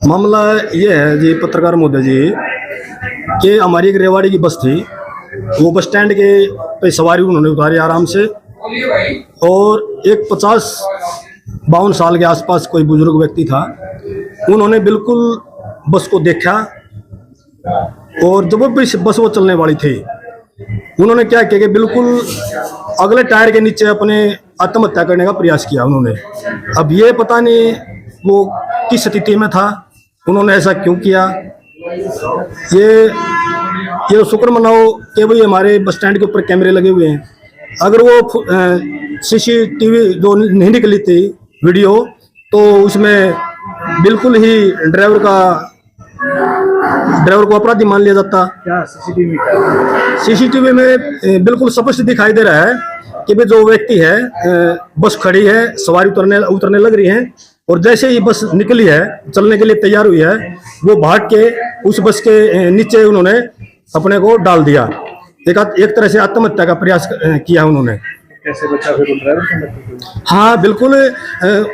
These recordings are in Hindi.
मामला ये है जी पत्रकार महोदय जी कि हमारी एक रेवाड़ी की बस थी। वो बस स्टैंड के पे सवारी उन्होंने उतारी आराम से, और एक 50-52 साल के आसपास कोई बुजुर्ग व्यक्ति था। उन्होंने बिल्कुल बस को देखा, और जब बस वो चलने वाली थी, उन्होंने क्या किया कि बिल्कुल अगले टायर के नीचे अपने आत्महत्या करने का प्रयास किया उन्होंने। अब ये पता नहीं वो किस स्थिति में था, उन्होंने ऐसा क्यों किया। ये शुक्र मनाओ कि भाई हमारे बस स्टैंड के ऊपर कैमरे लगे हुए हैं। अगर वो सीसीटीवी जो नहीं निकली थी वीडियो, तो उसमें बिल्कुल ही ड्राइवर को अपराधी मान लिया जाता। क्या सीसीटीवी में बिल्कुल स्पष्ट दिखाई दे रहा है कि भाई जो व्यक्ति है, बस खड़ी है, सवारी उतरने लग रही है, और जैसे ही बस निकली है, चलने के लिए तैयार हुई है, वो भाग के उस बस के नीचे उन्होंने अपने को डाल दिया। एक तरह से आत्महत्या का प्रयास किया उन्होंने। कैसे बचा फिर ड्राइवर? हाँ बिल्कुल,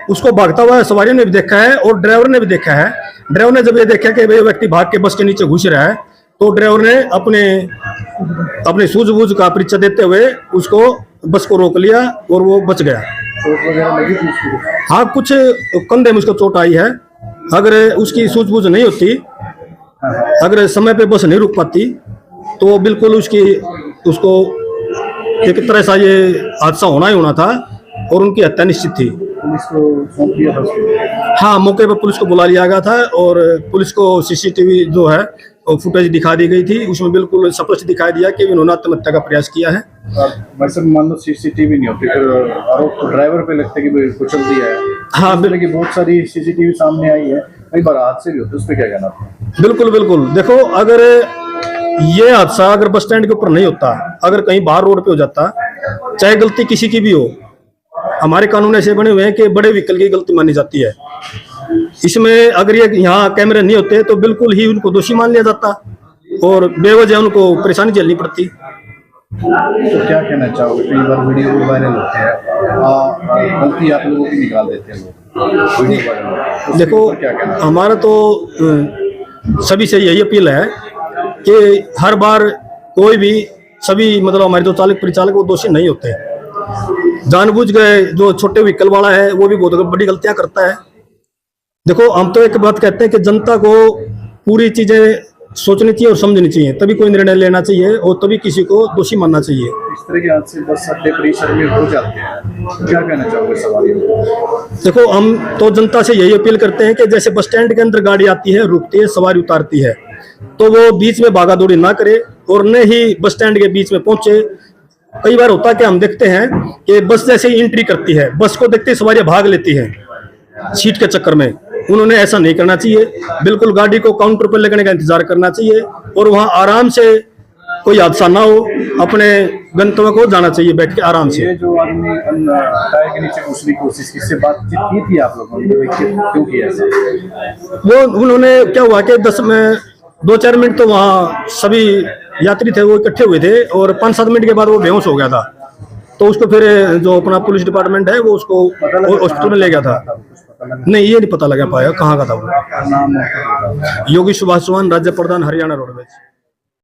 उसको भागता हुआ सवारियों ने भी देखा है और ड्राइवर ने भी देखा है। ड्राइवर ने जब ये देखा कि भाई व्यक्ति भाग के बस के नीचे घुस रहा है, तो ड्राइवर ने अपने सूझबूझ का परिचय देते हुए उसको बस को रोक लिया और वो बच गया। चोट वगैरह लगी थी उसको? हाँ, कुछ कंधे में उसको चोट आई है। अगर उसकी सूझबूझ नहीं होती, अगर समय पे बस नहीं रुक पाती, तो बिल्कुल उसको एक तरह से ये हादसा होना ही होना था और उनकी हत्या निश्चित थी। पुलिस को सौंप दिया था उसको? हाँ, मौके पर पुलिस को बुला लिया गया था, और पुलिस को सीसीटीवी जो है फुटेज दिखा दी गई थी। उसमें बिल्कुल स्पष्ट दिखाई दिया कि उन्होंने आत्महत्या का प्रयास किया है। वैसे मान लो सीसीटीवी नहीं होती, फिर आरोप तो ड्राइवर पे लगता है कि कुचल दिया है। हाँ की बहुत सारी सीसीटीवी सामने आई है, कई बार हादसे भी होते, उस पर क्या कहना था? बिल्कुल देखो, अगर ये हादसा अगर बस स्टैंड के ऊपर नहीं होता, अगर कहीं बाहर रोड पे हो जाता, चाहे गलती किसी की भी हो, हमारे कानून ऐसे बने हुए हैं कि बड़े व्हीकल की गलती मानी जाती है। इसमें अगर ये यहाँ कैमरे नहीं होते तो बिल्कुल ही उनको दोषी मान लिया जाता और बेवजह उनको परेशानी झेलनी पड़ती। तो क्या कहना चाहोगे? कई बार वीडियो वायरल होते हैं, गलती आप लोगों की निकाल देते हैं लोग। देखो, हमारा तो सभी से यही अपील है कि हर बार कोई भी सभी मतलब हमारे जो चालक परिचालक वो दोषी नहीं होते। जानबूझ गए जो छोटे व्हीकल वाला है वो भी बहुत बड़ी गलतियां करता है। देखो, हम तो एक बात कहते हैं कि जनता को पूरी चीजें सोचनी चाहिए और समझनी चाहिए, तभी कोई निर्णय लेना चाहिए और तभी किसी को दोषी मानना चाहिए। इस तरह के हादसे बस अड्डे परिसर में हो जाते हैं, क्या कहना चाहोगे सवारियों को? देखो, हम तो जनता से यही अपील करते हैं कि जैसे बस स्टैंड के अंदर गाड़ी आती है, रुकती है, सवारी उतारती है, तो वो बीच में भागा दौड़ी ना करे और न ही बस स्टैंड के बीच में पहुंचे। कई बार होता है कि हम देखते हैं कि बस जैसे ही एंट्री करती है, बस को देखते ही सवारियां भाग लेती हैं सीट के चक्कर में। उन्होंने ऐसा नहीं करना चाहिए। बिल्कुल गाड़ी को काउंटर पर लगने का इंतजार करना चाहिए और वहां आराम से कोई हादसा ना हो, अपने गंतव्य को जाना चाहिए बैठ के आराम से। ये जो आदमी टायर के नीचे घुसने की कोशिश की, इससे बातचीत की थी आप लोगों ने? क्यों किया ऐसा? वो उन्होंने क्या हुआ कि 2-4 मिनट तो वहाँ सभी यात्री थे वो इकट्ठे हुए थे, और 5-7 मिनट के बाद वो बेहोश हो गया था। तो उसको फिर जो अपना पुलिस डिपार्टमेंट है वो उसको हॉस्पिटल में ले गया था। नहीं, ये नहीं पता लगा पाया कहाँ का था वो। नाम? योगी सुभाष चौहान, राज्य प्रधान, हरियाणा रोडवेज।